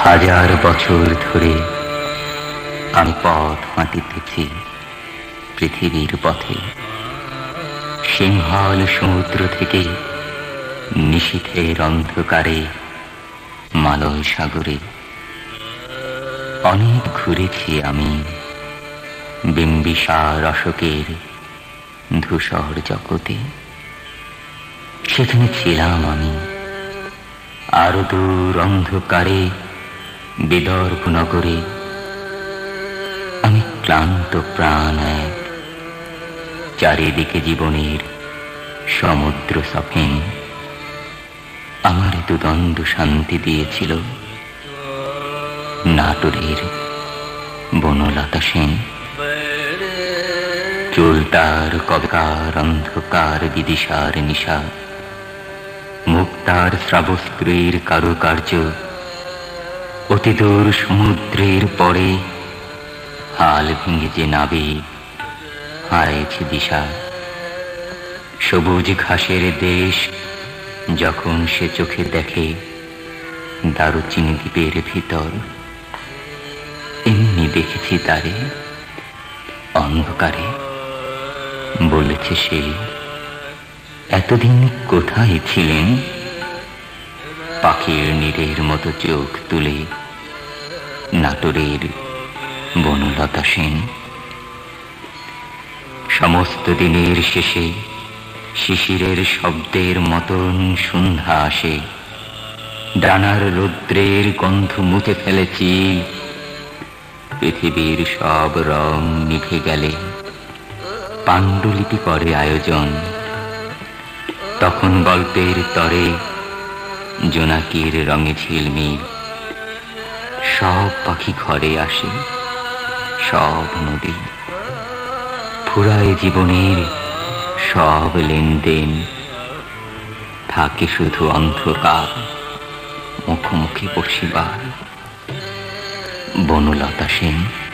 হাজার বছর ধরে আমি পথ হাঁটিতেছি পৃথিবীর পথে। সিংহল সমুদ্র থেকে নিশীথের অন্ধকারে মালয় সাগরে অনেক ঘুরেছি আমি বিম্বিসার অশোকের ধূসর জগতে। সেখানে ছিলাম আমি আরো দূর অন্ধকারে বিদর্ভ নগরে। আমি ক্লান্ত প্রাণ এক, চারিদিকে জীবনের সমুদ্র সফেন। আমার দুদণ্ড শান্তি দিয়েছিল নাটোরের বনলতা সেন। চুলতার কবেকার অন্ধকার বিদিশার নিশা, মুক্তার শ্রাবস্ত্রীর কারুকার্য, অতিদূর সমুদ্রের পরে হাল ভেঙে যে নাবিক হারিয়েছে দিশা। সবুজ ঘাসের দেশ যখন সে চোখে দেখে দারুচিনি দ্বীপের ভিতর, এমনি দেখেছি তারে অন্ধকারে। বলেছে সে, এতদিন কোথায় ছিলেন? পাখির নীড়ের মতো চোখ তুলে নাটোরের বনলতা সেন। সমস্ত দিনের শেষে শিশিরের শব্দের মতন সন্ধ্যা আসে। ডানার রৌদ্রের গন্ধ মুছে ফেলেছি, পৃথিবীর সব রং নিভে গেলে পাণ্ডুলিপি করে আয়োজন। তখন গল্পের তরে জোনাকির রঙে ঝিলমিল, সব পাখি ঘরে আসে, সব নদী ফুরায় জীবনের সব লেনদেন। থাকে শুধু অন্ধকার মুখোমুখি বসিবার। বনলতা সেন।